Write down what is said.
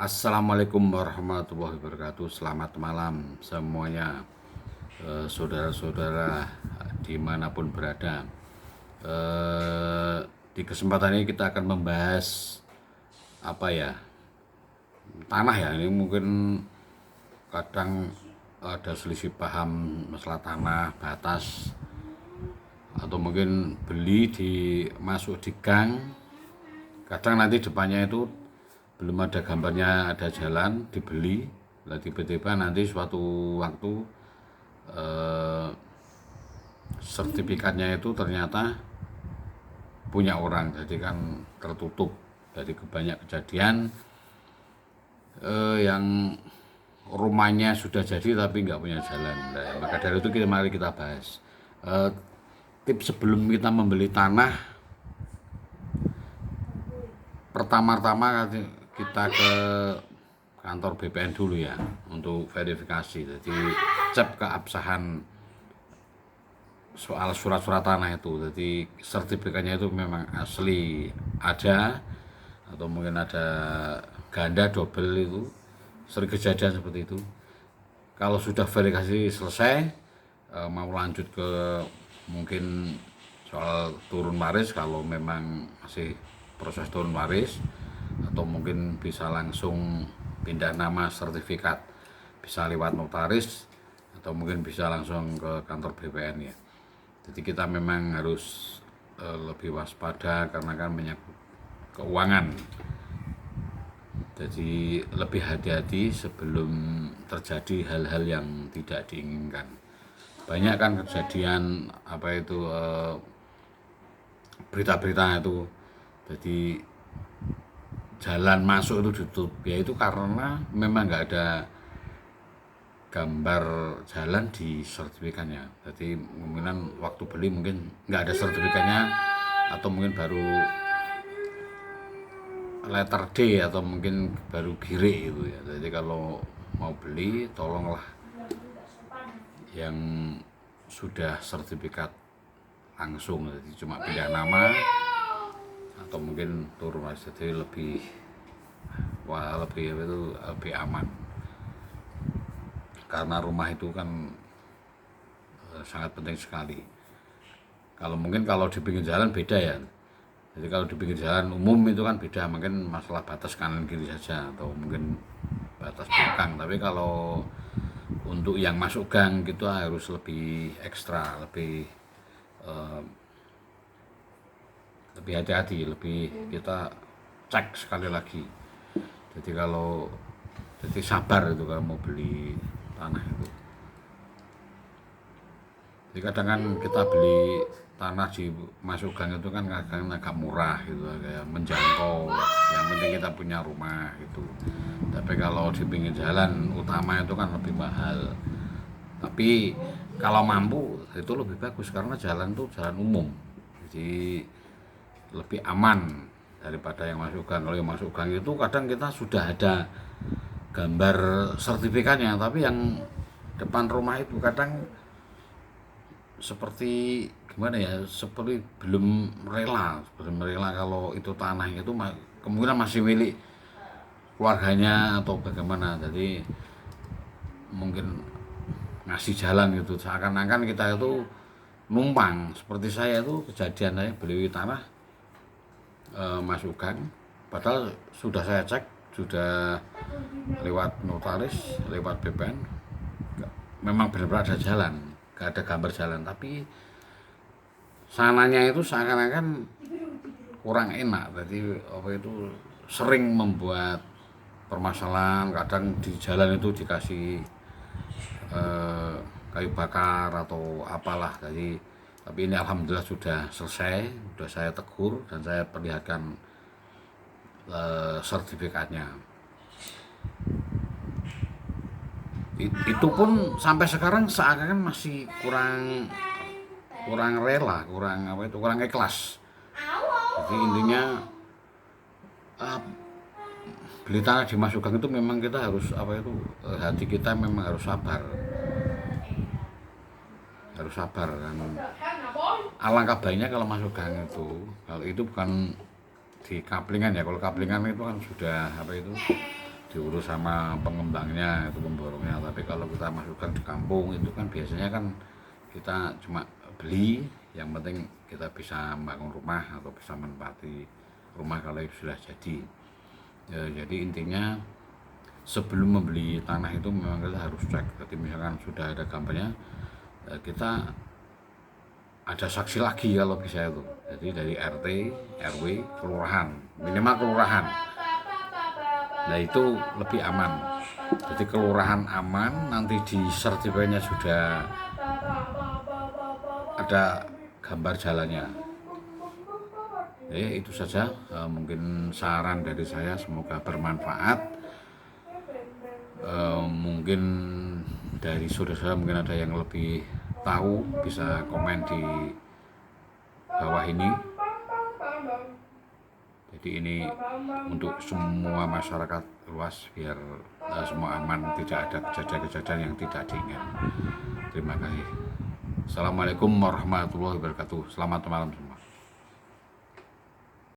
Assalamualaikum warahmatullahi wabarakatuh. Selamat malam semuanya, saudara-saudara dimanapun berada. Di kesempatan ini kita akan membahas apa ya, tanah ya. Ini mungkin kadang ada selisih paham masalah tanah, batas, atau mungkin beli masuk di gang. Kadang nanti depannya itu belum ada gambarnya, ada jalan dibeli, lah tiba-tiba nanti suatu waktu sertifikatnya itu ternyata punya orang, jadi kan tertutup. Jadi banyak kejadian yang rumahnya sudah jadi tapi nggak punya jalan. Nah, maka dari itu mari kita bahas tips sebelum kita membeli tanah. Pertama-tama kita ke kantor BPN dulu ya untuk verifikasi. Jadi cek keabsahan soal surat-surat tanah itu. Jadi sertifikatnya itu memang asli ada, atau mungkin ada ganda double, itu sering kejadian seperti itu. Kalau sudah verifikasi selesai, mau lanjut ke mungkin soal turun waris, kalau memang masih proses turun waris, atau mungkin bisa langsung pindah nama sertifikat, bisa lewat notaris, atau mungkin bisa langsung ke kantor BPN ya. Jadi kita memang harus lebih waspada karena kan menyangkut keuangan. Jadi lebih hati-hati sebelum terjadi hal-hal yang tidak diinginkan. Banyak kan kejadian apa itu berita-berita itu, jadi jalan masuk itu ditutup, ya itu karena memang nggak ada gambar jalan di sertifikatnya. Jadi kemungkinan waktu beli mungkin nggak ada sertifikatnya, atau mungkin baru letter D, atau mungkin baru gire itu ya. Jadi kalau mau beli tolonglah yang sudah sertifikat langsung, jadi cuma pindah nama atau mungkin turun aja, jadi lebih lebih aman. Karena rumah itu kan sangat penting sekali. Kalau di pinggir jalan beda ya. Jadi kalau di pinggir jalan umum itu kan beda, mungkin masalah batas kanan kiri saja, atau mungkin batas belakang. Tapi kalau untuk yang masuk gang gitu harus lebih ekstra, lebih hati-hati, lebih kita cek sekali lagi. Jadi sabar itu kalau mau beli tanah itu. Jadi kadang kan kita beli tanah di masuk gang itu kan kadang agak murah gitu, kayak menjangkau. Yang penting kita punya rumah gitu. Tapi kalau di pinggir jalan utama itu kan lebih mahal. Tapi kalau mampu itu lebih bagus karena jalan itu jalan umum. Jadi lebih aman daripada yang masuk gang. Kalau yang masuk gang itu kadang kita sudah ada gambar sertifikatnya, tapi yang depan rumah itu kadang seperti gimana ya, seperti belum rela kalau itu tanah itu kemungkinan masih milik keluarganya atau bagaimana. Jadi mungkin ngasih jalan gitu, seakan-akan kita itu numpang. Seperti saya itu kejadian, saya beli tanah masuk gang, padahal sudah saya cek, sudah lewat notaris, lewat BPN, memang benar-benar ada jalan, gak ada gambar jalan, tapi sananya itu seakan-akan kurang enak. Jadi apa itu sering membuat permasalahan. Kadang di jalan itu dikasih kayu bakar atau apalah. Jadi tapi ini alhamdulillah sudah selesai, sudah saya tegur dan saya perlihatkan sertifikatnya. Itu pun sampai sekarang seakan masih kurang rela, kurang ikhlas. Jadi intinya beli tanah di masuk gang itu memang kita harus hati kita memang harus sabar, dan alangkah baiknya kalau masuk gang itu, kalau itu bukan di kaplingan ya. Kalau kaplingan itu kan sudah diurus sama pengembangnya itu pemborongnya. Tapi kalau kita masukkan di kampung itu kan biasanya kan kita cuma beli, yang penting kita bisa membangun rumah atau bisa menempati rumah kalau sudah jadi. Jadi intinya sebelum membeli tanah itu memang kita harus cek. Jadi misalkan sudah ada gambarnya, kita ada saksi lagi kalau bisa itu. Jadi dari RT, RW, kelurahan, minimal kelurahan. Nah itu lebih aman. Jadi kelurahan aman, nanti di sertifikatnya sudah ada gambar jalannya. Itu saja mungkin saran dari saya, semoga bermanfaat. Mungkin dari saudara-saudara mungkin ada yang lebih tahu, bisa komen di bawah ini. Jadi ini untuk semua masyarakat luas biar semua aman, tidak ada kejadian-kejadian yang tidak diinginkan. Terima kasih. Assalamualaikum warahmatullahi wabarakatuh. Selamat malam semua.